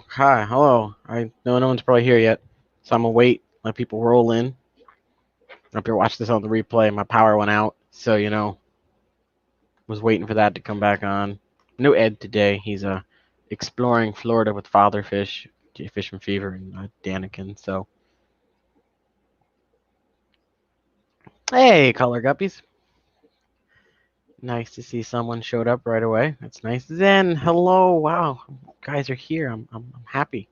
Hi, hello. I know no one's probably here yet, so I'm gonna wait, let people roll in. Up here, watch this on the replay. My power went out, so was waiting for that to come back on. No Ed today. He's exploring Florida with Father Fish, Fish from Fever, and Daniken. So, hey, color guppies. Nice to see someone showed up right away. That's nice. Zen, hello. Wow, you guys are here. I'm happy.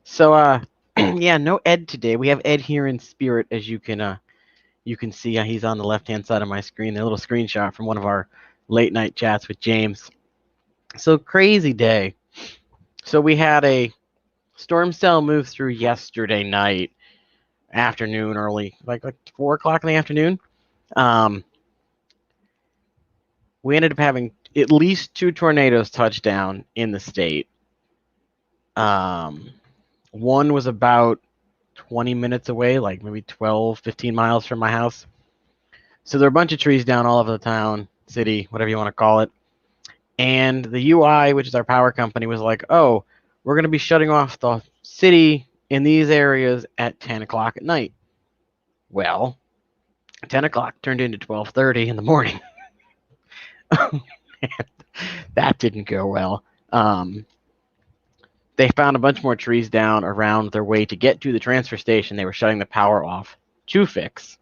So, yeah, no Ed today. We have Ed here in spirit, as you can see he's on the left-hand side of my screen. A little screenshot from one of our late night chats with James. So crazy day. So we had a storm cell move through yesterday night, afternoon, early, like 4 o'clock in the afternoon. Um, we ended up having at least two tornadoes touch down in the state. Um, one was about 20 minutes away, like maybe 12, 15 miles from my house. So there are a bunch of trees down all over the town, city, whatever you want to call it. And the UI, which is our power company, was like, oh, we're going to be shutting off the city in these areas at 10 o'clock at night. Well, 10 o'clock turned into 12:30 in the morning. That didn't go well. They found a bunch more trees down around their way to get to the transfer station they were shutting the power off to fix.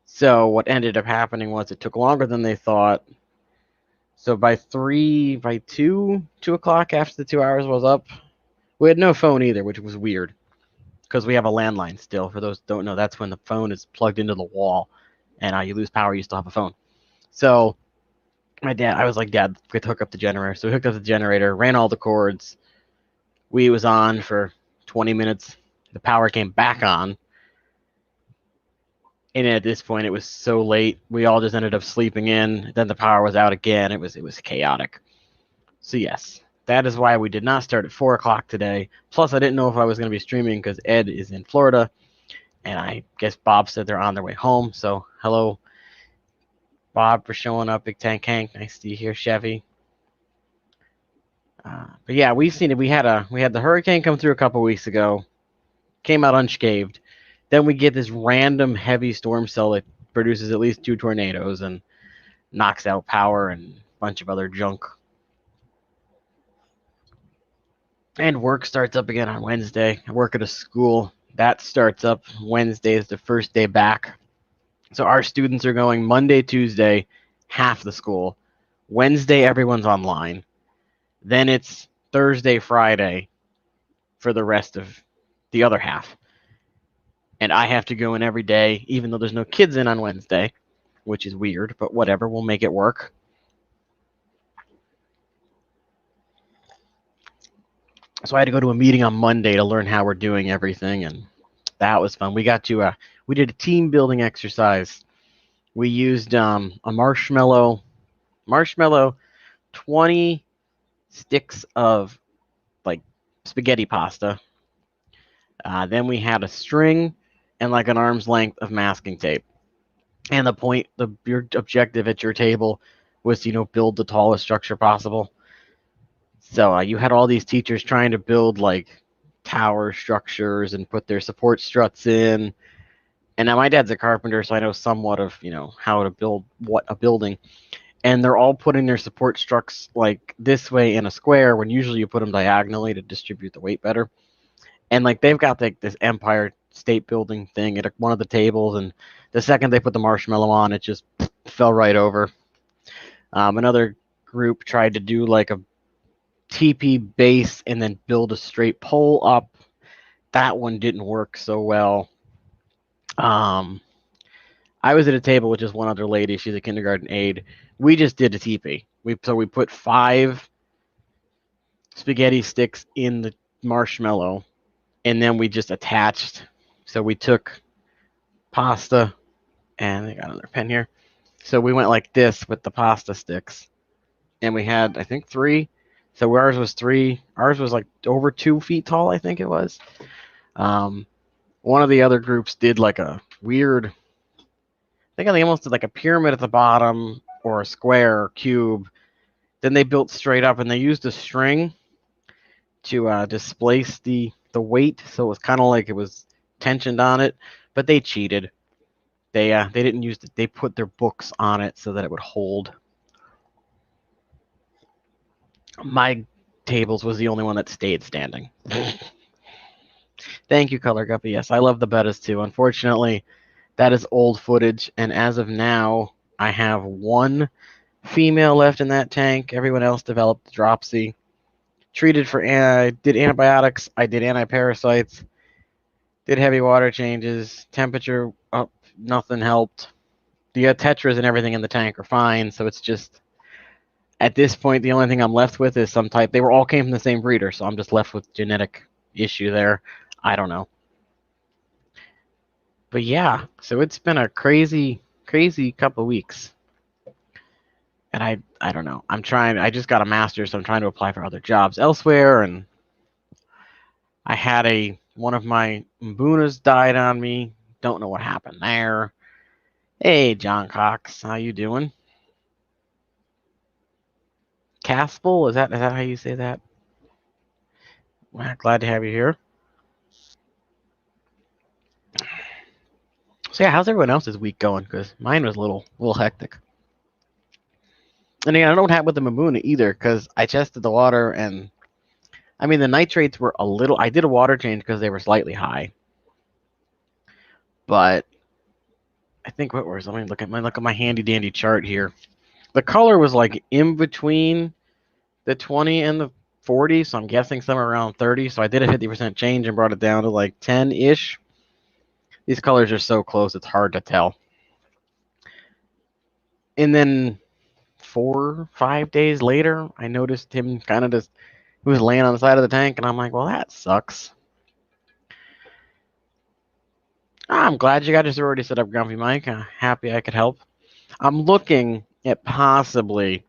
So what ended up happening was it took longer than they thought. So by 2 o'clock after the 2 hours was up, we had no phone either, which was weird because we have a landline still. For those who don't know, that's when the phone is plugged into the wall and you lose power, you still have a phone. So I was like, Dad, we have to hook up the generator. So we hooked up the generator, ran all the cords. We was on for 20 minutes. The power came back on. And at this point, it was so late, we all just ended up sleeping in. Then the power was out again. It was chaotic. So yes, that is why we did not start at 4 o'clock today. Plus, I didn't know if I was going to be streaming because Ed is in Florida, and I guess Bob said they're on their way home. So hello, Bob, for showing up. Big Tank Hank, nice to see you here, Chevy. But yeah, we've seen it. We had the hurricane come through a couple weeks ago, came out unscathed. Then we get this random heavy storm cell that produces at least two tornadoes and knocks out power and a bunch of other junk. And work starts up again on Wednesday. I work at a school. That starts up Wednesday is the first day back. So our students are going Monday, Tuesday, half the school. Wednesday, everyone's online. Then it's Thursday, Friday for the rest of the other half. And I have to go in every day, even though there's no kids in on Wednesday, which is weird, but whatever, we'll make it work. So I had to go to a meeting on Monday to learn how we're doing everything, and that was fun. We did a team building exercise. We used a marshmallow, 20 sticks of like spaghetti pasta. Then we had a string and like an arm's length of masking tape. And your objective at your table was to build the tallest structure possible. So you had all these teachers trying to build like tower structures and put their support struts in. And now my dad's a carpenter, so I know somewhat of how to build a building. And they're all putting their support struts like this way in a square when usually you put them diagonally to distribute the weight better. And like they've got like this Empire State Building thing at one of the tables, and the second they put the marshmallow on, it just fell right over. Another group tried to do like a TP base and then build a straight pole up. That one didn't work so well. I was at a table with just one other lady. She's a kindergarten aide. We just did a TP. We put 5 spaghetti sticks in the marshmallow, and then we just attached. So we took pasta, and I got another pen here. So we went like this with the pasta sticks, and we had I think 3. So ours was 3. Ours was like over 2 feet tall, I think it was. One of the other groups did like a weird. I think they almost did like a pyramid at the bottom or a square or cube, Then they built straight up, and they used a string to displace the weight, so it was kind of like it was tensioned on it. But they cheated. They didn't use it. They put their books on it so that it would hold. My tables was the only one that stayed standing. Thank you, Color Guppy. Yes, I love the Bettas too. Unfortunately, that is old footage, and as of now, I have one female left in that tank. Everyone else developed dropsy. Treated for did antibiotics. I did anti-parasites. Did heavy water changes. Temperature up. Nothing helped. The tetras and everything in the tank are fine. So it's just at this point the only thing I'm left with is some type. They were all came from the same breeder, so I'm just left with genetic issue there. I don't know. But yeah, so it's been a crazy couple of weeks. And I don't know. I just got a master's, so I'm trying to apply for other jobs elsewhere, and I had one of my Mbunas died on me. Don't know what happened there. Hey, John Cox, how you doing? Caspel, is that how you say that? Well, glad to have you here. So yeah, how's everyone else's week going? Because mine was a little hectic. And again, I don't have with the Mbuna either, because I tested the water, and I mean the nitrates were a little. I did a water change because they were slightly high, but I think what was. Let me look at my handy dandy chart here. The color was like in between the 20 and the 40, so I'm guessing somewhere around 30. So I did a 50% change and brought it down to like 10-ish. These colors are so close, it's hard to tell. And then 4-5 days later, I noticed him kind of just, he was laying on the side of the tank, and I'm like, well, that sucks. I'm glad you got your sorority set up, Grumpy Mike. Happy I could help. I'm looking at possibly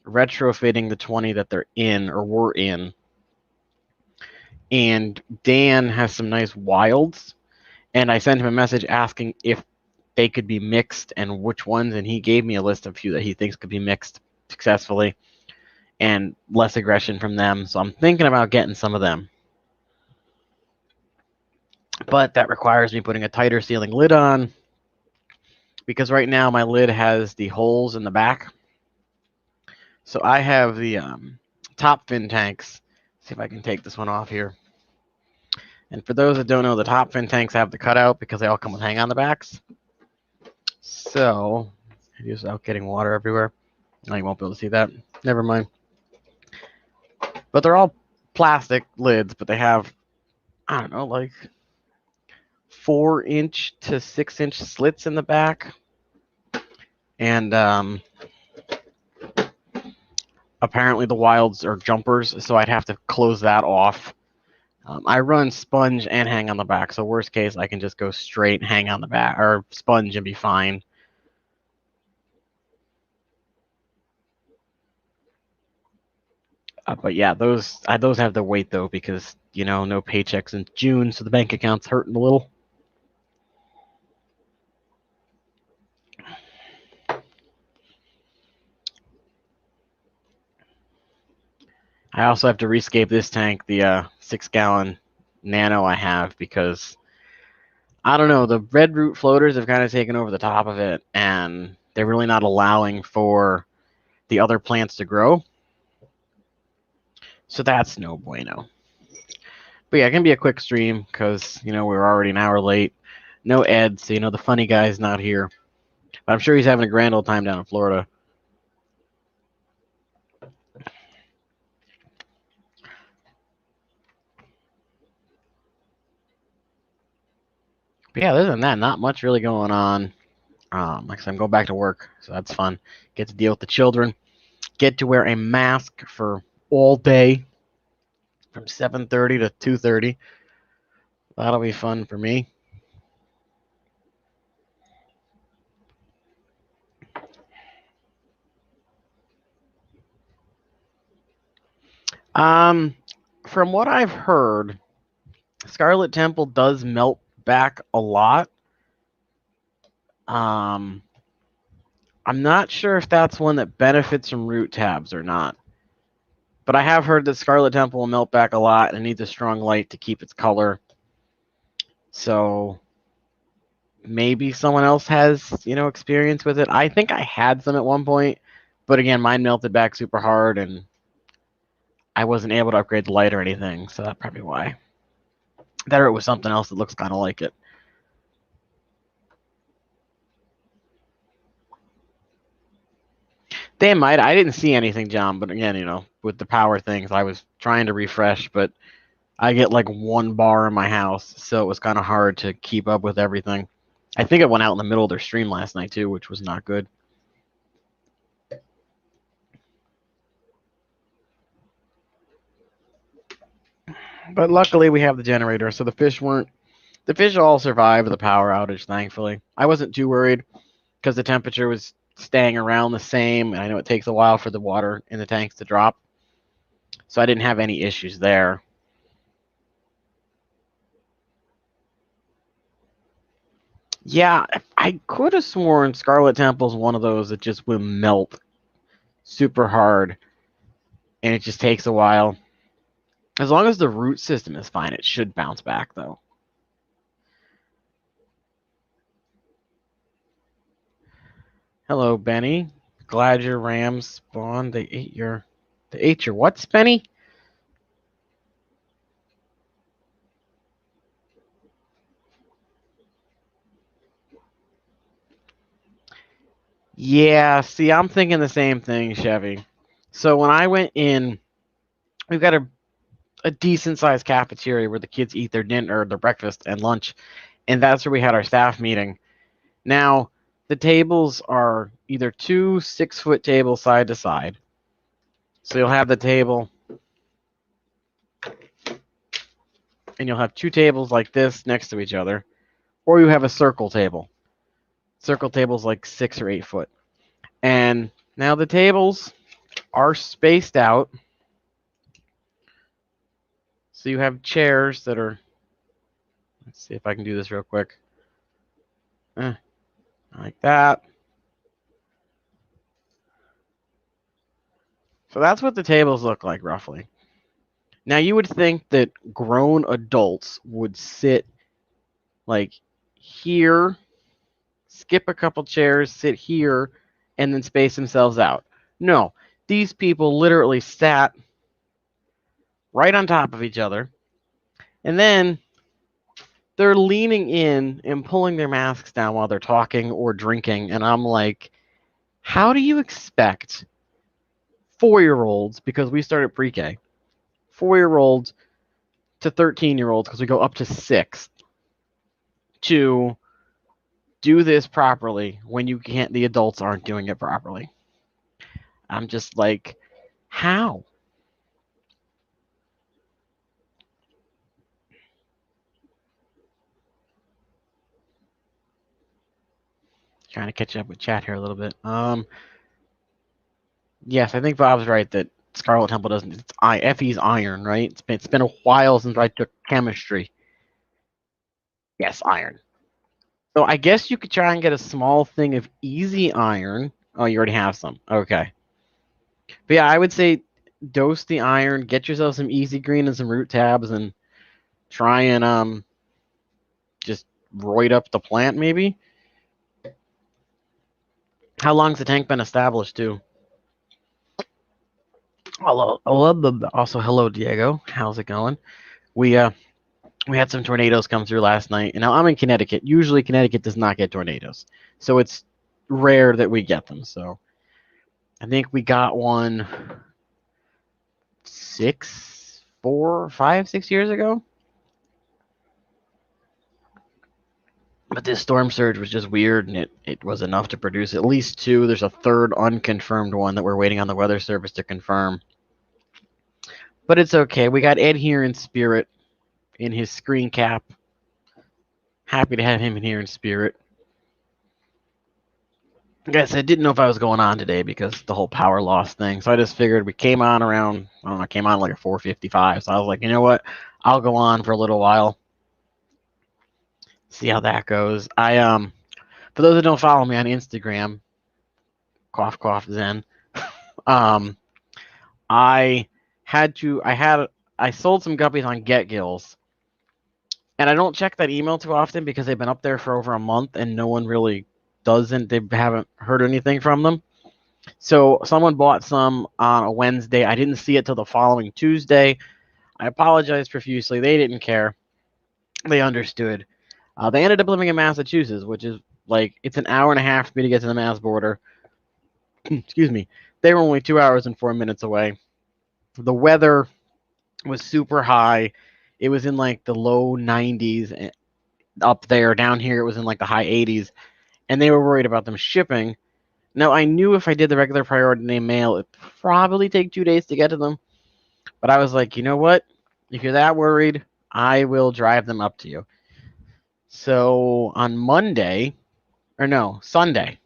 retrofitting the 20 that they're in or were in. And Dan has some nice wilds, and I sent him a message asking if they could be mixed and which ones, and he gave me a list of a few that he thinks could be mixed successfully and less aggression from them. So I'm thinking about getting some of them. But that requires me putting a tighter sealing lid on, because right now my lid has the holes in the back. So I have the top fin tanks. Let's see if I can take this one off here. And for those that don't know, the top fin tanks have the cutout because they all come with hang on the backs. So, just out getting water everywhere. Now you won't be able to see that. Never mind. But they're all plastic lids, but they have, I don't know, like 4-inch to 6-inch slits in the back. And apparently the wilds are jumpers, so I'd have to close that off. I run sponge and hang on the back, so worst case, I can just go straight hang on the back, or sponge and be fine. But yeah, those have the weight though, because no paychecks in June, so the bank account's hurting a little. I also have to rescape this tank, the 6-gallon nano I have, because I don't know, the red root floaters have kind of taken over the top of it, and they're really not allowing for the other plants to grow. So that's no bueno. But yeah, it can be a quick stream because, we're already an hour late. No Ed, so, the funny guy's not here. But I'm sure he's having a grand old time down in Florida. But yeah, other than that, not much really going on. Like I said, I'm going back to work, so that's fun. Get to deal with the children. Get to wear a mask for all day from 7:30 to 2:30. That'll be fun for me. From what I've heard, Scarlet Temple does melt back a lot. I I'm not sure if that's one that benefits from root tabs or not. But I have heard that Scarlet Temple will melt back a lot and it needs a strong light to keep its color. So maybe someone else has, experience with it. I think I had some at one point, but again, mine melted back super hard and I wasn't able to upgrade the light or anything, so that's probably why. That or it was something else that looks kind of like it. They might. I didn't see anything, John, but again, with the power things, I was trying to refresh, but I get like 1 bar in my house, so it was kind of hard to keep up with everything. I think it went out in the middle of their stream last night too, which was not good. But luckily we have the generator, so the fish all survived the power outage, thankfully. I wasn't too worried because the temperature was staying around the same, and I know it takes a while for the water in the tanks to drop. So I didn't have any issues there. Yeah, I could have sworn Scarlet Temple's one of those that just will melt super hard, and it just takes a while. As long as the root system is fine, it should bounce back, though. Hello, Benny. Glad your rams spawned. They ate your what, Benny? Yeah, see, I'm thinking the same thing, Chevy. So when I went in, we've got a decent sized cafeteria where the kids eat their dinner or their breakfast and lunch, and that's where we had our staff meeting. Now, the tables are either 2 6-foot tables side to side. So you'll have the table, and you'll have 2 tables like this next to each other, or you have a circle table. Circle table's like 6 or 8 foot. And now the tables are spaced out. So you have chairs that are, let's see if I can do this real quick. Like that. So that's what the tables look like roughly. Now you would think that grown adults would sit like here, skip a couple chairs, sit here, and then space themselves out. No, these people literally sat right on top of each other, and then they're leaning in and pulling their masks down while they're talking or drinking, and I'm like, how do you expect 4-year-olds, because we started pre-K, 4-year-olds to 13-year-olds, because we go up to 6, to do this properly when the adults aren't doing it properly? I'm just like, how? Trying to catch up with chat here a little bit. Yes, I think Bob's right that Scarlet Temple doesn't. It's FE's iron, right? It's been a while since I took chemistry. Yes, iron. So I guess you could try and get a small thing of easy iron. Oh, you already have some. Okay. But yeah, I would say dose the iron, get yourself some easy green and some root tabs, and try and just roid up the plant maybe. How long's the tank been established too? Hello. Also, hello, Diego. How's it going? We had some tornadoes come through last night, and now I'm in Connecticut. Usually, Connecticut does not get tornadoes, so it's rare that we get them. So I think we got one 4, 5, 6 years ago. But this storm surge was just weird, and it was enough to produce at least 2. There's a third unconfirmed one that we're waiting on the Weather Service to confirm. But it's okay. We got Ed here in spirit, in his screen cap. Happy to have him in here in spirit. Guys, I didn't know if I was going on today because the whole power loss thing. So I just figured we came on around, I don't know, came on like a 4:55. So I was like, you know what? I'll go on for a little while. See how that goes. For those that don't follow me on Instagram, Cough, cough, Zen. um, I I sold some guppies on GetGills, and I don't check that email too often because they've been up there for over a month and no one really doesn't. They haven't heard anything from them. So someone bought some on a Wednesday. I didn't see it till the following Tuesday. I apologized profusely. They didn't care. They understood. They ended up living in Massachusetts, which is like it's an hour and a half for me to get to the Mass border. Excuse me. They were only 2 hours and 4 minutes away. The weather was super high. It was in like the low 90s up there. Down here, it was in like the high 80s, and they were worried about them shipping. Now, I knew if I did the regular priority name mail, it'd probably take 2 days to get to them. But I was like, you know what? If you're that worried, I will drive them up to you. So on Monday, or no, Sunday.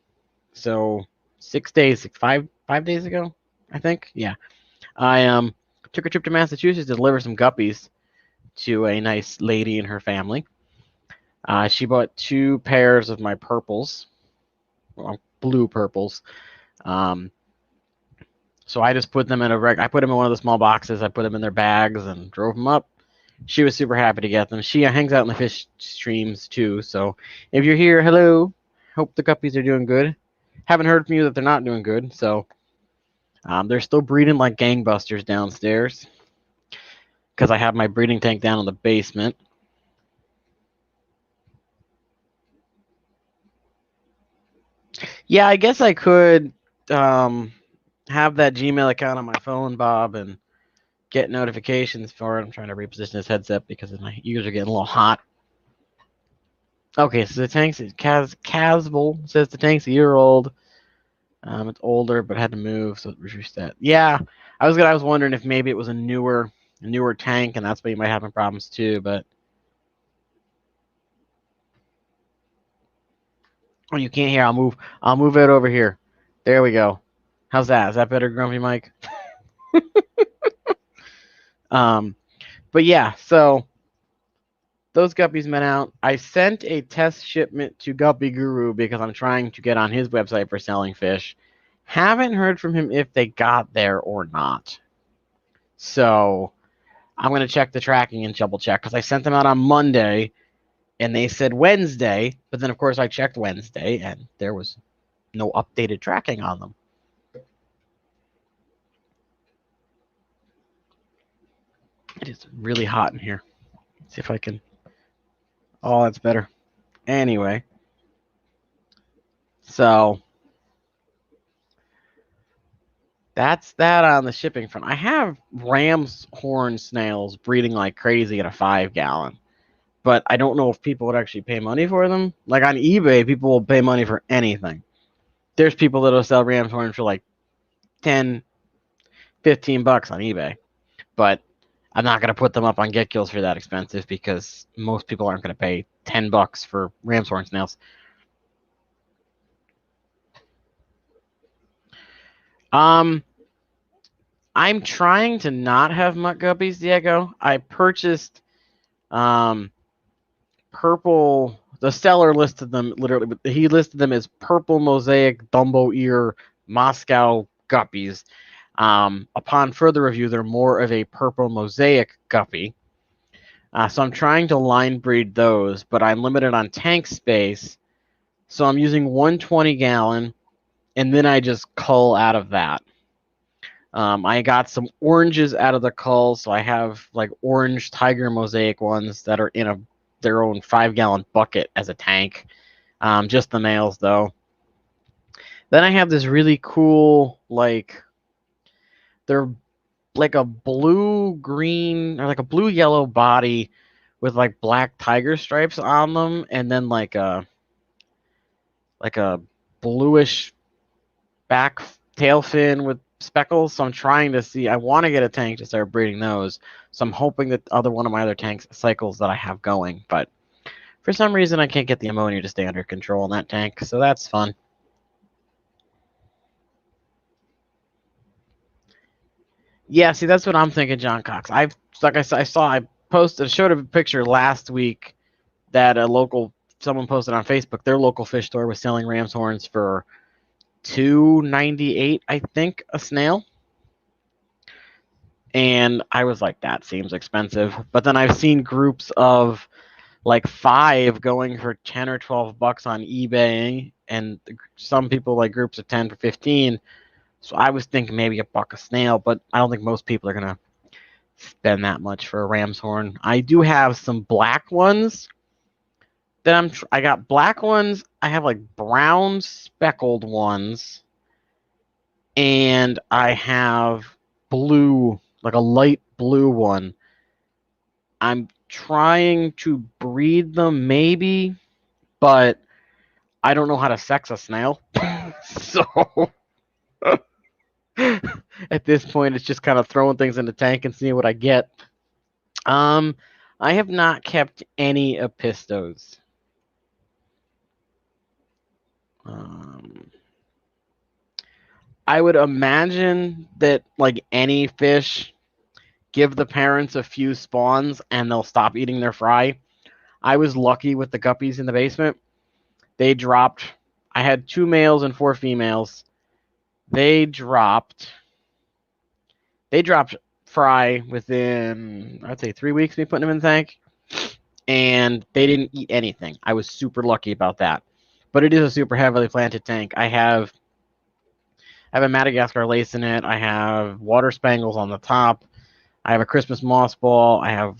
So 6 days, 5 days ago, I think. Yeah, I took a trip to Massachusetts to deliver some guppies to a nice lady and her family. She bought 2 pairs of my purples, well, blue purples. So I just put them in I put them in one of the small boxes. I put them in their bags and drove them up. She was super happy to get them. She hangs out in the fish streams too. So if you're here, hello. Hope the guppies are doing good. Haven't heard from you that they're not doing good. So they're still breeding like gangbusters downstairs because I have my breeding tank down in the basement. Yeah, I guess I could have that Gmail account on my phone, Bob, and get notifications for it. I'm trying to reposition this headset because my ears are getting a little hot. Okay, so the tank's Casble says the tank's a year old. It's older, but had to move, so it reduced that. Yeah, I was wondering if maybe it was a newer tank, and that's why you might have some problems too. But oh, you can't hear. I'll move it over here. There we go. How's that? Is that better, Grumpy Mike? But yeah, so those guppies went out. I sent a test shipment to Guppy Guru because I'm trying to get on his website for selling fish. Haven't heard from him if they got there or not. So I'm going to check the tracking and double check because I sent them out on Monday and they said Wednesday. But then, of course, I checked Wednesday and there was no updated tracking on them. It is really hot in here. Let's see if I can. Oh, that's better. Anyway. So that's that on the shipping front. I have ram's horn snails breeding like crazy in a 5-gallon, but I don't know if people would actually pay money for them. Like on eBay, people will pay money for anything. There's people that'll sell ram's horns for like 10, 15 bucks on eBay, but I'm not going to put them up on GetGills for that expensive because most people aren't going to pay 10 bucks for ram's horn snails. I'm trying to not have mutt guppies, Diego. I purchased purple. The seller listed them literally, but he listed them as purple mosaic Dumbo ear Moscow guppies. Upon further review, they're more of a purple mosaic guppy. So I'm trying to line breed those, but I'm limited on tank space. So I'm using 120 gallon, and then I just cull out of that. I got some oranges out of the cull, so I have like orange tiger mosaic ones that are in their own 5-gallon bucket as a tank. Just the males, though. Then I have this really cool, like, they're like a blue-green, or like a blue-yellow body with like black tiger stripes on them, and then like a bluish back tail fin with speckles. So I'm trying to see. I want to get a tank to start breeding those. So I'm hoping that one of my other tanks cycles that I have going, but for some reason I can't get the ammonia to stay under control in that tank. So that's fun. Yeah, see, that's what I'm thinking, John Cox. I showed a picture last week that someone posted on Facebook. Their local fish store was selling ram's horns for $2.98, I think, a snail. And I was like, that seems expensive. But then I've seen groups of like 5 going for 10 or 12 bucks on eBay, and some people like groups of 10 for 15. So I was thinking maybe a buck a snail, but I don't think most people are gonna spend that much for a ram's horn. I do have some black ones that I got black ones. I have like brown speckled ones, and I have blue, like a light blue one. I'm trying to breed them maybe, but I don't know how to sex a snail. So at this point, it's just kind of throwing things in the tank and seeing what I get. I have not kept any Apistos. I would imagine that like any fish, give the parents a few spawns and they'll stop eating their fry. I was lucky with the guppies in the basement. They dropped. I had 2 males and 4 females. They dropped fry within, I'd say, 3 weeks of me putting them in the tank, and they didn't eat anything. I was super lucky about that. But it is a super heavily planted tank. I have a Madagascar lace in it. I have water spangles on the top. I have a Christmas moss ball. I have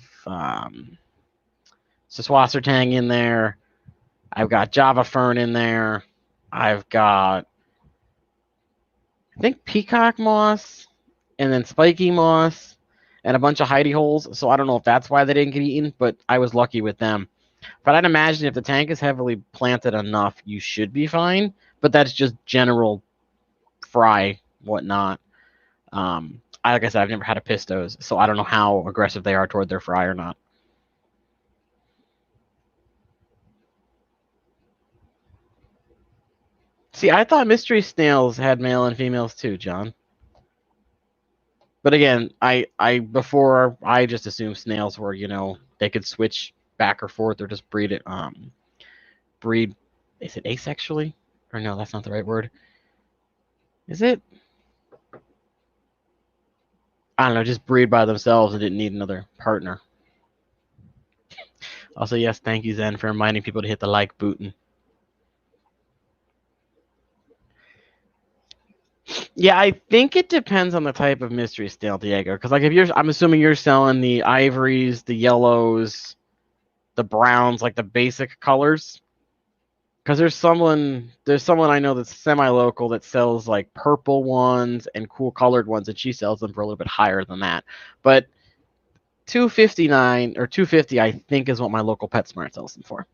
Siswasser tang in there. I've got Java fern in there. I've got, I think, peacock moss, and then spiky moss, and a bunch of hidey holes. So I don't know if that's why they didn't get eaten, but I was lucky with them. But I'd imagine if the tank is heavily planted enough, you should be fine. But that's just general fry, whatnot. Like I said, I've never had Apistos, so I don't know how aggressive they are toward their fry or not. See, I thought mystery snails had male and females too, John. But again, before I just assumed snails were, they could switch back or forth or just breed it. Breed. Is it asexually? Or no, that's not the right word. Is it? I don't know, just breed by themselves and didn't need another partner. Also, yes, thank you, Zen, for reminding people to hit the like button. Yeah, I think it depends on the type of mystery snail, Diego. Because like I'm assuming you're selling the ivories, the yellows, the browns, like the basic colors. Because there's someone I know that's semi-local that sells like purple ones and cool colored ones, and she sells them for a little bit higher than that. But $259 or $250, I think, is what my local PetSmart sells them for.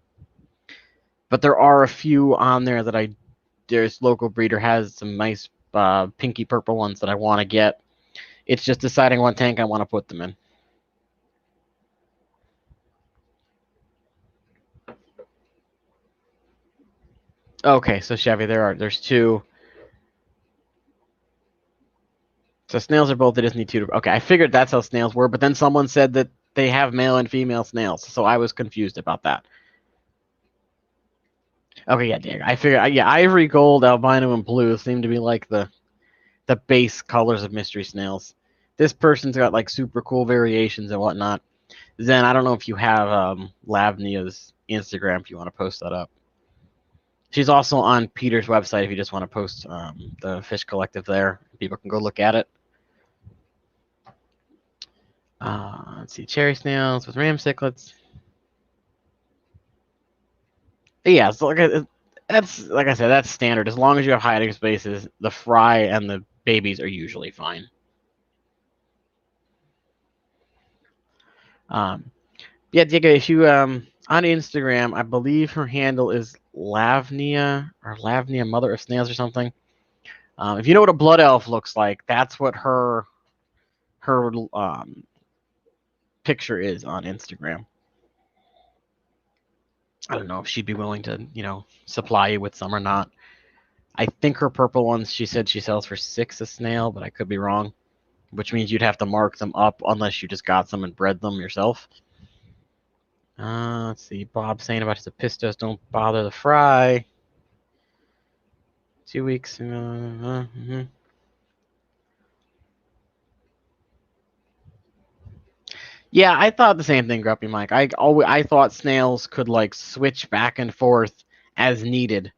But there are a few on there that there's local breeder has some nice pinky purple ones that I want to get. It's just deciding what tank I want to put them in. Okay, so Chevy, there's 2. So snails are both, they just need 2. Okay, I figured that's how snails were, but then someone said that they have male and female snails, so I was confused about that. Okay, yeah, Diego. I figured, yeah, ivory, gold, albino, and blue seem to be like the base colors of mystery snails. This person's got like super cool variations and whatnot. Zen, I don't know if you have Lavnia's Instagram if you want to post that up. She's also on Peter's website if you just want to post the fish collective there. People can go look at it. Let's see, cherry snails with ram cichlids. Yeah, so that's like I said, that's standard. As long as you have hiding spaces, the fry and the babies are usually fine. Yeah, Diego, if you on Instagram, I believe her handle is Lavnia Mother of Snails or something. If you know what a blood elf looks like, that's what her picture is on Instagram. I don't know if she'd be willing to, supply you with some or not. I think her purple ones, she said she sells for $6 a snail, but I could be wrong. Which means you'd have to mark them up unless you just got some and bred them yourself. Let's see. Bob saying about his Apistos don't bother the fry. 2 weeks. Mhm. Yeah, I thought the same thing, Grumpy Mike. I thought snails could like switch back and forth as needed.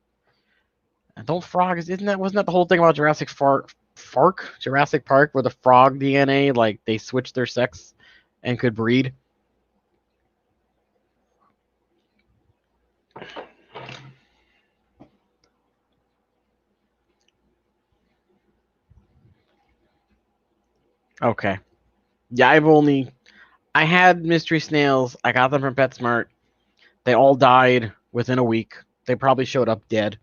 Don't frogs? Wasn't that the whole thing about Jurassic Park, where the frog DNA like they switched their sex and could breed? Okay. Yeah, I had mystery snails. I got them from PetSmart. They all died within a week. They probably showed up dead.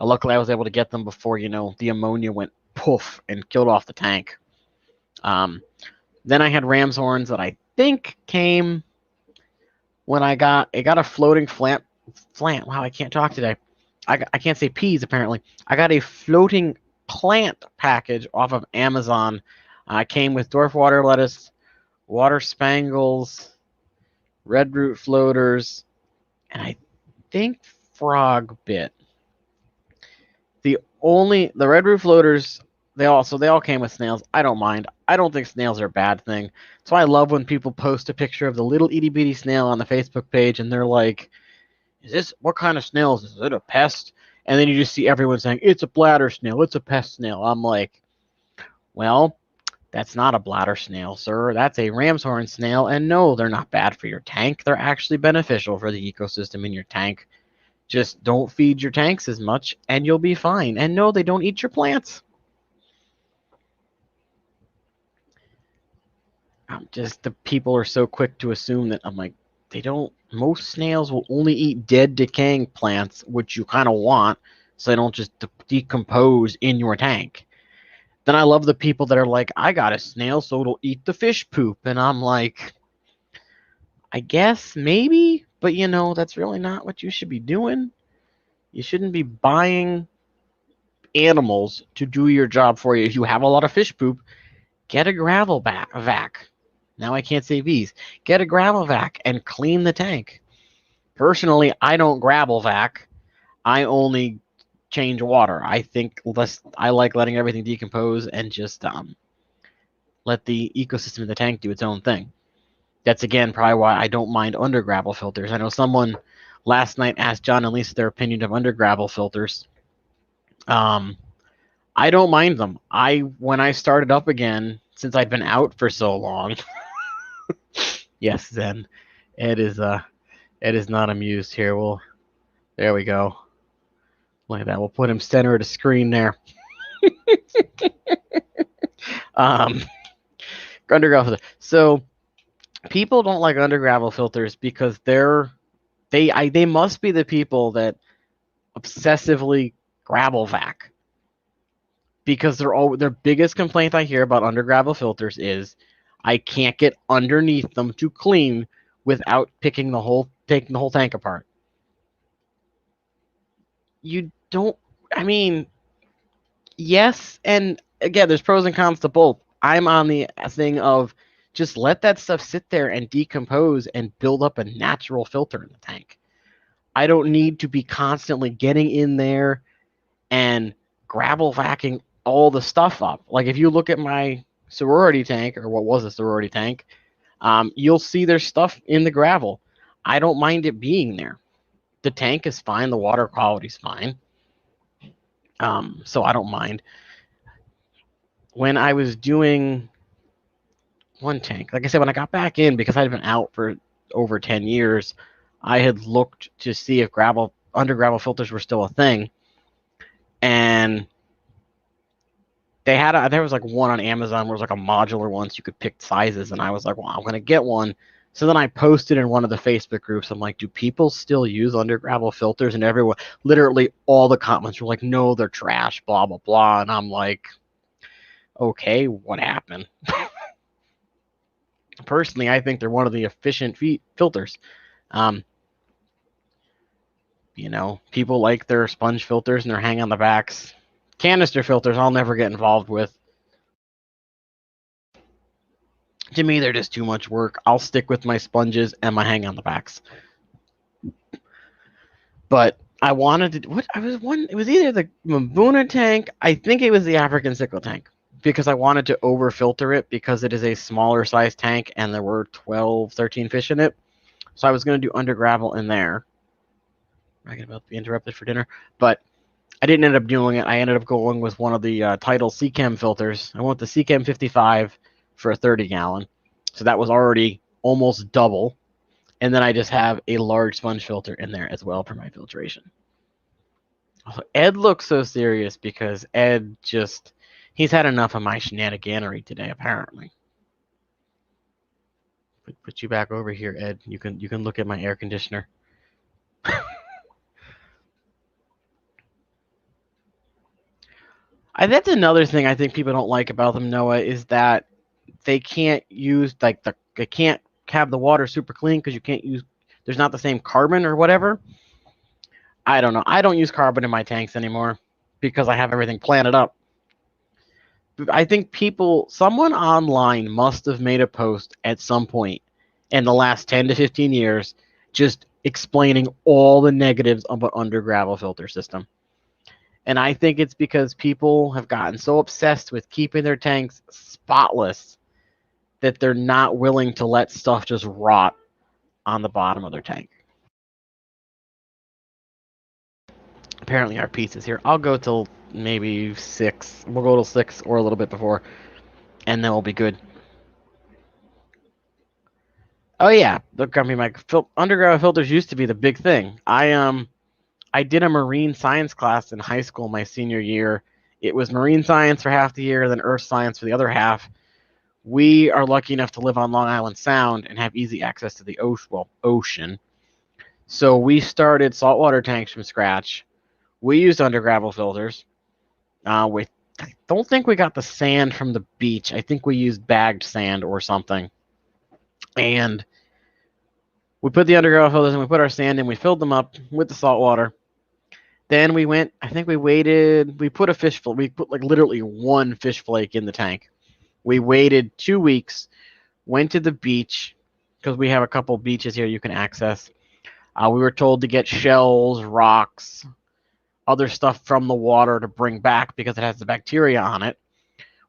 Luckily, I was able to get them before the ammonia went poof and killed off the tank. Then I had ram's horns that I think came when I got a floating plant. Wow, I can't talk today. I can't say peas apparently. I got a floating plant package off of Amazon. Came with dwarf water lettuce, water spangles, red root floaters, and I think frog bit. The red root floaters, they all came with snails. I don't mind. I don't think snails are a bad thing. So I love when people post a picture of the little itty bitty snail on the Facebook page and they're like, "Is this what kind of snail is this? Is it a pest?" And then you just see everyone saying, "It's a bladder snail. It's a pest snail." I'm like, well, that's not a bladder snail, sir. That's a ram's horn snail. And no, they're not bad for your tank. They're actually beneficial for the ecosystem in your tank. Just don't feed your tanks as much and you'll be fine. And no, they don't eat your plants. Just the people are so quick to assume that I'm like, they don't. Most snails will only eat dead, decaying plants, which you kind of want, so they don't just decompose in your tank. Then I love the people that are like, I got a snail, so it'll eat the fish poop. And I'm like, I guess maybe, but that's really not what you should be doing. You shouldn't be buying animals to do your job for you. If you have a lot of fish poop, get a gravel vac. Now I can't say V's. Get a gravel vac and clean the tank. Personally, I don't gravel vac. I only change water. I like letting everything decompose and just let the ecosystem of the tank do its own thing. That's again probably why I don't mind under gravel filters. I know someone last night asked John and Lisa their opinion of under gravel filters. I don't mind them. When I started up again, since I'd been out for so long. Yes, Zen. Ed is not amused here. There we go. Like that. We'll put him center of the screen there. Undergravel filter. So people don't like undergravel filters because they must be the people that obsessively gravel vac. Because their biggest complaint I hear about undergravel filters is I can't get underneath them to clean without taking the whole tank apart. You don't. I mean, yes, and again, there's pros and cons to both. I'm on the thing of just let that stuff sit there and decompose and build up a natural filter in the tank. I don't need to be constantly getting in there and gravel vacking all the stuff up. Like if you look at my sorority tank, or what was a sorority tank, you'll see there's stuff in the gravel. I don't mind it being there. The tank is fine. The water quality's fine. So I don't mind. When I was doing one tank, like I said, when I got back in, because I'd been out for over 10 years, I had looked to see if under gravel filters were still a thing. And there was like one on Amazon where it was like a modular one, so you could pick sizes. And I was like, well, I'm going to get one. So then I posted in one of the Facebook groups. I'm like, do people still use under gravel filters? And everyone, literally all the comments were like, no, they're trash, blah, blah, blah. And I'm like, okay, what happened? Personally, I think they're one of the efficient filters. People like their sponge filters and their hang on the backs. Canister filters, I'll never get involved with. To me, they're just too much work. I'll stick with my sponges and my hang on the backs. But I wanted to what I was one. It was either the Mbuna tank. I think it was the African sickle tank because I wanted to over filter it because it is a smaller size tank and there were 12, 13 fish in it. So I was going to do under gravel in there. I'm about to be interrupted for dinner, but I didn't end up doing it. I ended up going with one of the Tidal Seachem filters. I went the Seachem 55 for a 30 gallon. So that was already almost double. And then I just have a large sponge filter in there as well for my filtration. Ed looks so serious because Ed just, he's had enough of my shenaniganery today, apparently. Put you back over here, Ed. You can look at my air conditioner. That's another thing I think people don't like about them, Noah, is that they can't use they can't have the water super clean because you can't use, there's not the same carbon or whatever. I don't know. I don't use carbon in my tanks anymore because I have everything planted up. I think someone online must have made a post at some point in the last 10 to 15 years just explaining all the negatives of an under gravel filter system. And I think it's because people have gotten so obsessed with keeping their tanks spotless that they're not willing to let stuff just rot on the bottom of their tank. Apparently our pizza's here. I'll go till maybe 6. We'll go till 6 or a little bit before, and then we'll be good. Oh yeah, look, I mean, my underground filters used to be the big thing. I did a marine science class in high school my senior year. It was marine science for half the year, then earth science for the other half. We are lucky enough to live on Long Island Sound and have easy access to the ocean. So we started saltwater tanks from scratch. We used under gravel filters. I don't think we got the sand from the beach. I think we used bagged sand or something. And we put the under gravel filters and we put our sand in. We filled them up with the salt water. Then we went, I think we waited, we put like literally one fish flake in the tank. We waited 2 weeks, went to the beach, because we have a couple beaches here you can access. We were told to get shells, rocks, other stuff from the water to bring back because it has the bacteria on it.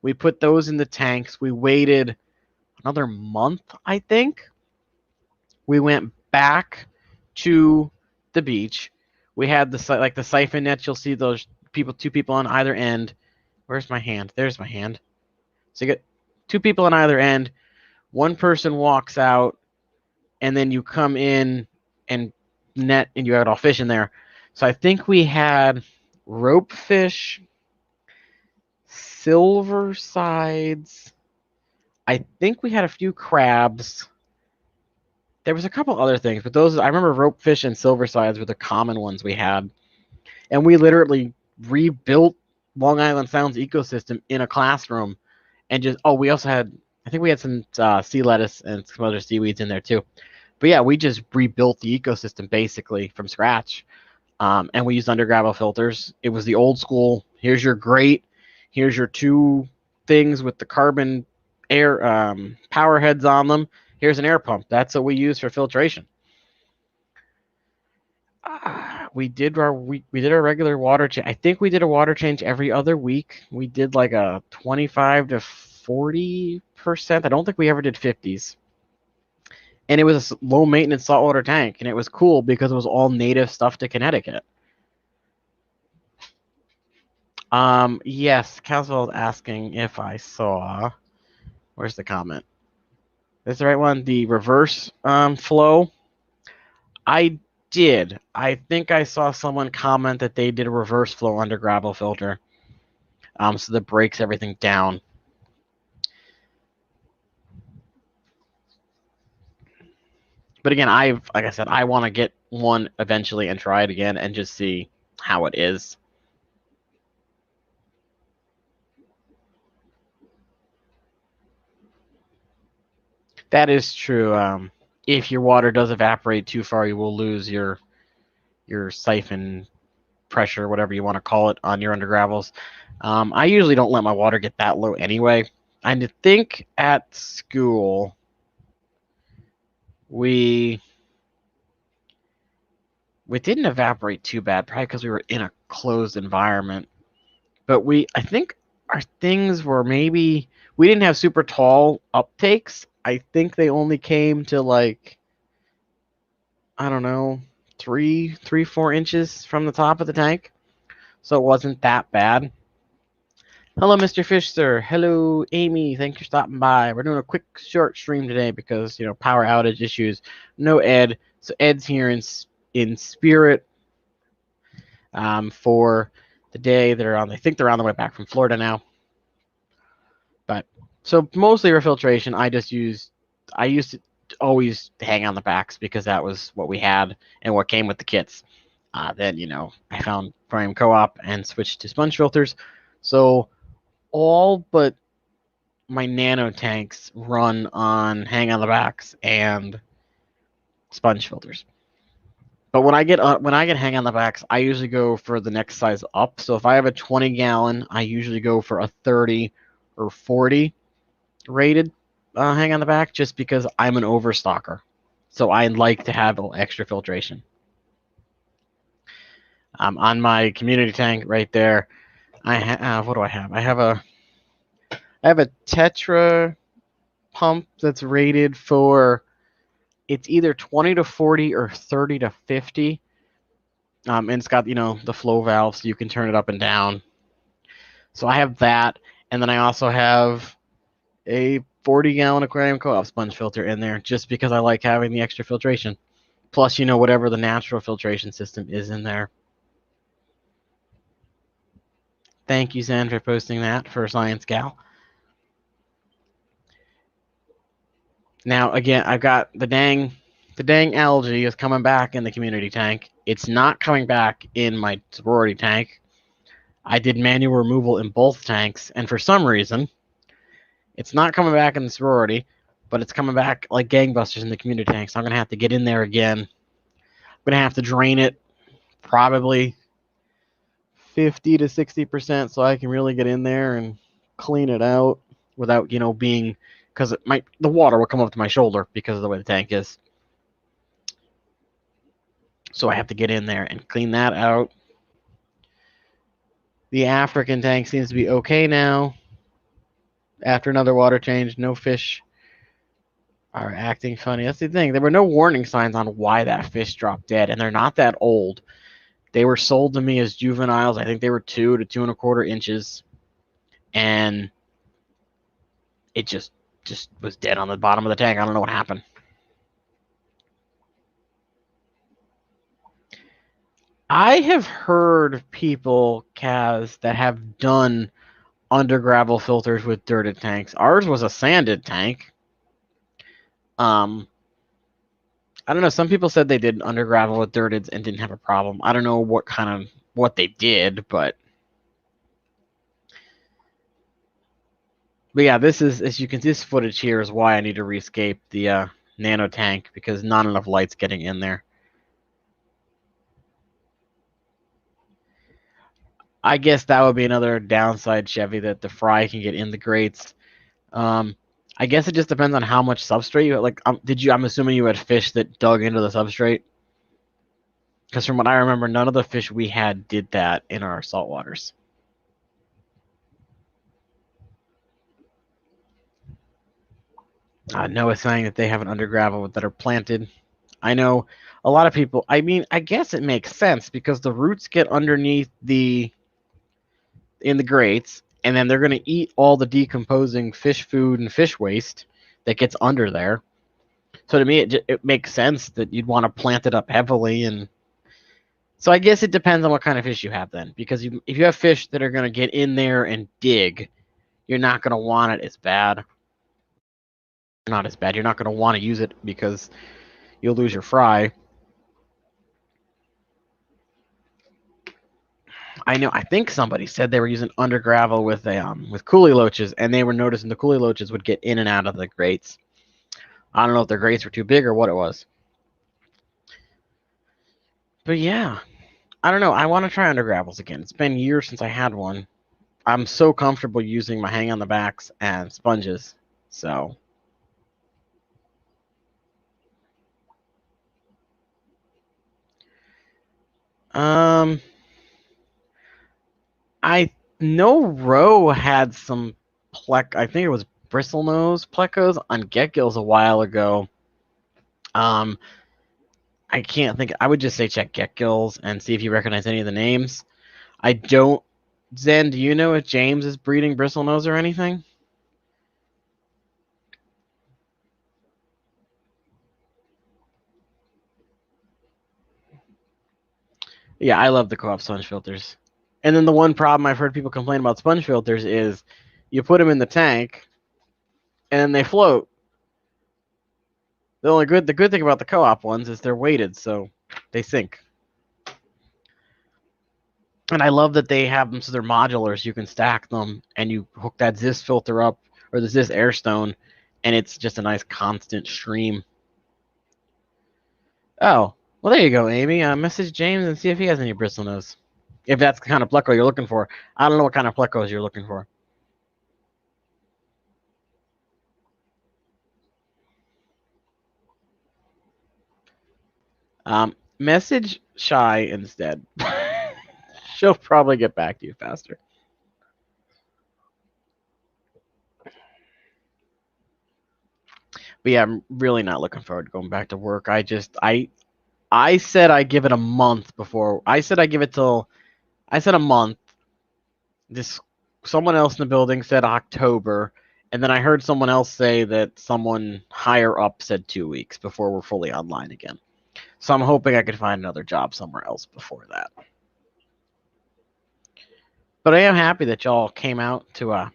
We put those in the tanks. We waited another month, I think. We went back to the beach. We had the siphon nets. You'll see those two people on either end. Where's my hand? There's my hand. So you get 2 people on either end. One person walks out, and then you come in and net, and you had all fish in there. So I think we had rope fish, silver sides. I think we had a few crabs. There was a couple other things, but I remember rope fish and silver sides were the common ones we had. And we literally rebuilt Long Island Sound's ecosystem in a classroom. And we also had, I think we had some sea lettuce and some other seaweeds in there too. But yeah, we just rebuilt the ecosystem basically from scratch. And we used under gravel filters. It was the old school, here's your grate, here's your 2 things with the carbon air power heads on them. Here's an air pump. That's what we use for filtration. We did our regular water change. I think we did a water change every other week. We did like a 25 to 40%. I don't think we ever did 50s. And it was a low maintenance saltwater tank, and it was cool because it was all native stuff to Connecticut. Yes, Caswell is asking if I saw. Where's the comment? Is the right one? The reverse flow. I did. I think I saw someone comment that they did a reverse flow under gravel filter. So that breaks everything down. But again, like I said, I want to get one eventually and try it again and just see how it is. That is true. If your water does evaporate too far, you will lose your siphon pressure, whatever you want to call it, on your under gravels. I usually don't let my water get that low anyway. I think at school we it didn't evaporate too bad, probably because we were in a closed environment. But I think our things were maybe, we didn't have super tall uptakes. I think they only came to like, I don't know, 4 inches from the top of the tank. So it wasn't that bad. Hello, Mr. Fish, sir. Hello, Amy. Thanks for stopping by. We're doing a quick short stream today because, power outage issues. No Ed. So Ed's here in spirit for the day. I think they're on the way back from Florida now. But so mostly refiltration. I used to always hang on the backs because that was what we had and what came with the kits. Then, I found Prime Co-op and switched to sponge filters. So all but my nano tanks run on hang on the backs and sponge filters. But when I get hang on the backs, I usually go for the next size up. So if I have a 20-gallon, I usually go for a 30 or 40 rated hang on the back, just because I'm an overstocker. So I like to have extra filtration. On my community tank right there, I have what do I have? I have a Tetra pump that's rated for, it's either 20 to 40 or 30 to 50. And it's got, the flow valve, so you can turn it up and down. So I have that, and then I also have a 40-gallon aquarium co-op sponge filter in there, just because I like having the extra filtration. Plus, whatever the natural filtration system is in there. Thank you, Zen, for posting that for Science Gal. Now, again, I've got the dang algae is coming back in the community tank. It's not coming back in my sorority tank. I did manual removal in both tanks, and for some reason, it's not coming back in the sorority, but it's coming back like gangbusters in the community tank. So I'm going to have to get in there again. I'm going to have to drain it probably 50 to 60% so I can really get in there and clean it out without, being, because the water will come up to my shoulder because of the way the tank is. So I have to get in there and clean that out. The African tank seems to be okay now. After another water change, no fish are acting funny. That's the thing. There were no warning signs on why that fish dropped dead, and they're not that old. They were sold to me as juveniles. I think they were 2 to 2.25 inches, and it just was dead on the bottom of the tank. I don't know what happened. I have heard people, Kaz, that have done under gravel filters with dirted tanks. Ours was a sanded tank. I don't know. Some people said they did under gravel with dirteds and didn't have a problem. I don't know what they did, but yeah, this is, as you can see, this footage here is why I need to rescape the nano tank, because not enough light's getting in there. I guess that would be another downside, Chevy, that the fry can get in the grates. I guess it just depends on how much substrate you had. Like, I'm assuming you had fish that dug into the substrate? Because from what I remember, none of the fish we had did that in our saltwaters. Noah's saying that they have an under gravel that are planted. I know a lot of people, I guess it makes sense because the roots get underneath in the grates, and then they're going to eat all the decomposing fish food and fish waste that gets under there. So to me, it makes sense that you'd want to plant it up heavily. And so I guess it depends on what kind of fish you have then, because if you have fish that are going to get in there and dig, you're not going to want it as bad. Not as bad. You're not going to want to use it because you'll lose your fry. I know. I think somebody said they were using under gravel with coolie loaches, and they were noticing the coolie loaches would get in and out of the grates. I don't know if their grates were too big or what it was. But yeah, I don't know. I want to try under gravels again. It's been years since I had one. I'm so comfortable using my hang on the backs and sponges. So I know Roe had some I think it was bristlenose plecos on Get-Gills a while ago. I can't think. I would just say check Get-Gills and see if you recognize any of the names. I don't. Zen, do you know if James is breeding bristlenose or anything? Yeah, I love the co-op sponge filters. And then the one problem I've heard people complain about sponge filters is you put them in the tank and then they float. The good thing about the co-op ones is they're weighted, so they sink. And I love that they have them so they're modular, so you can stack them and you hook that Zis filter up or the Zis Airstone, and it's just a nice constant stream. Oh, well, there you go, Amy. Message James and see if he has any bristlenose. If that's the kind of pleco you're looking for. I don't know what kind of plecos you're looking for. Message Shy instead. She'll probably get back to you faster. But yeah, I'm really not looking forward to going back to work. I said I give it a month before. I said a month. This someone else in the building said October, and then I heard someone else say that someone higher up said 2 weeks before we're fully online again. So I'm hoping I could find another job somewhere else before that. But I am happy that y'all came out to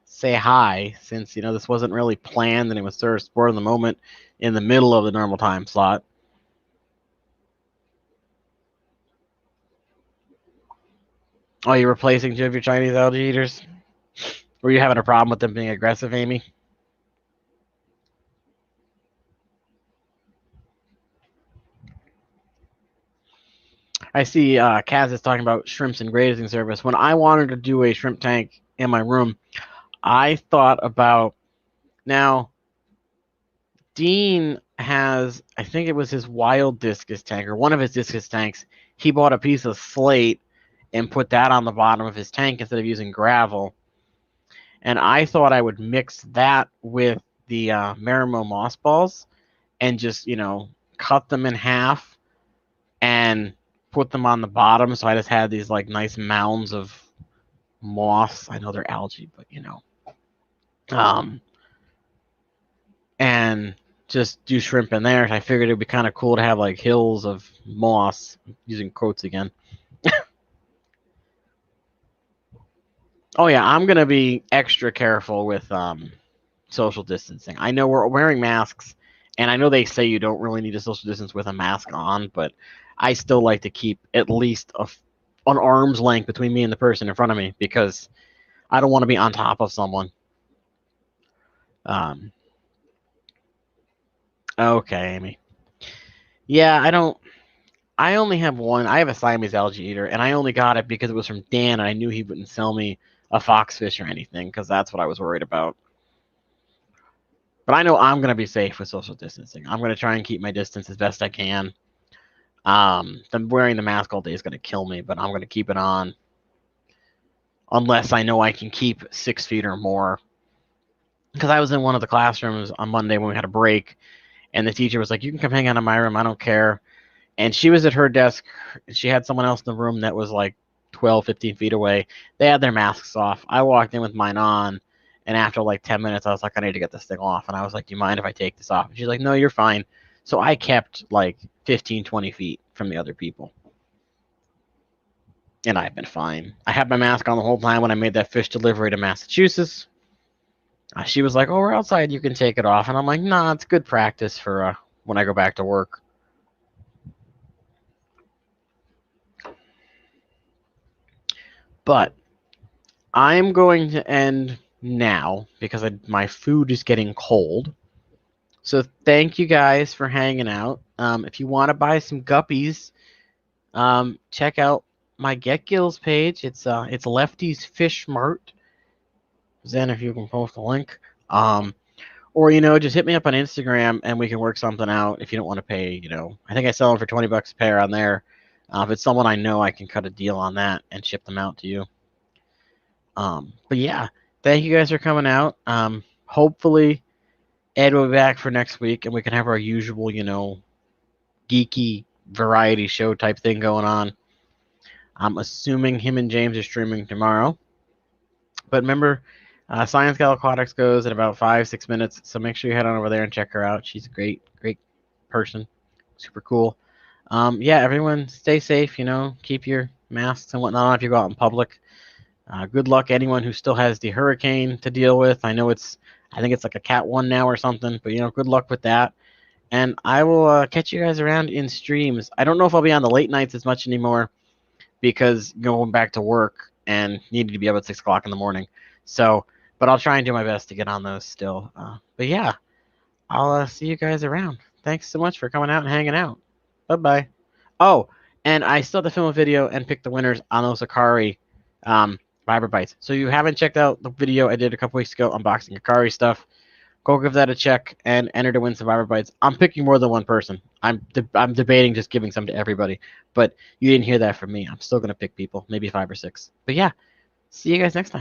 say hi, since this wasn't really planned and it was sort of spur of the moment in the middle of the normal time slot. Oh, you're replacing 2 of your Chinese algae eaters? Were you having a problem with them being aggressive, Amy? I see Kaz is talking about shrimps and grazing service. When I wanted to do a shrimp tank in my room, I thought about, now, Dean has, I think it was his wild discus tank or one of his discus tanks. He bought a piece of slate and put that on the bottom of his tank instead of using gravel. And I thought I would mix that with the Marimo mossballs and just, cut them in half and put them on the bottom. So I just had these like nice mounds of moss. I know they're algae, but and just do shrimp in there. I figured it'd be kind of cool to have like hills of moss, using quotes again. Oh yeah, I'm gonna be extra careful with social distancing. I know we're wearing masks, and I know they say you don't really need to social distance with a mask on, but I still like to keep at least an arm's length between me and the person in front of me, because I don't want to be on top of someone. Okay, Amy. Yeah, I only have one. I have a Siamese algae eater, and I only got it because it was from Dan, and I knew he wouldn't sell me a foxfish or anything, because that's what I was worried about. But I know I'm going to be safe with social distancing. I'm going to try and keep my distance as best I can. Wearing the mask all day is going to kill me, but I'm going to keep it on unless I know I can keep 6 feet or more. Because I was in one of the classrooms on Monday when we had a break, and the teacher was like, "You can come hang out in my room. I don't care." And she was at her desk. She had someone else in the room that was like 12, 15 feet away. They had their masks off. I walked in with mine on, and after like 10 minutes, I was like, I need to get this thing off. And I was like, do you mind if I take this off? And she's like, no, you're fine. So I kept like 15, 20 feet from the other people. And I've been fine. I had my mask on the whole time when I made that fish delivery to Massachusetts. She was like, oh, we're outside. You can take it off. And I'm like, nah, it's good practice for when I go back to work. But I'm going to end now because my food is getting cold. So thank you guys for hanging out. If you want to buy some guppies, check out my Get-Gills page. It's Lefty's Fish Mart. Zen, if you can post a link. Or just hit me up on Instagram and we can work something out if you don't want to pay. I think I sell them for $20 a pair on there. If it's someone I know, I can cut a deal on that and ship them out to you. But yeah, thank you guys for coming out. Hopefully Ed will be back for next week, and we can have our usual, geeky variety show type thing going on. I'm assuming him and James are streaming tomorrow. But remember, Science Gal Aquatics goes in about 5-6 minutes, so make sure you head on over there and check her out. She's a great person, super cool. Yeah, everyone stay safe. Keep your masks and whatnot on if you go out in public. Good luck anyone who still has the hurricane to deal with. I think it's like a Cat 1 now or something, but good luck with that. And I will catch you guys around in streams. I don't know if I'll be on the late nights as much anymore because going back to work and needed to be up at 6 o'clock in the morning. So, but I'll try and do my best to get on those still. But yeah, I'll see you guys around. Thanks so much for coming out and hanging out. Bye-bye. Oh, and I still have to film a video and pick the winners on those Akari Vibra-Bytes. So you haven't checked out the video I did a couple weeks ago unboxing Akari stuff, go give that a check and enter to win some Vibra-Bytes. I'm picking more than one person. I'm debating just giving some to everybody, but you didn't hear that from me. I'm still going to pick people, maybe 5 or 6. But yeah, see you guys next time.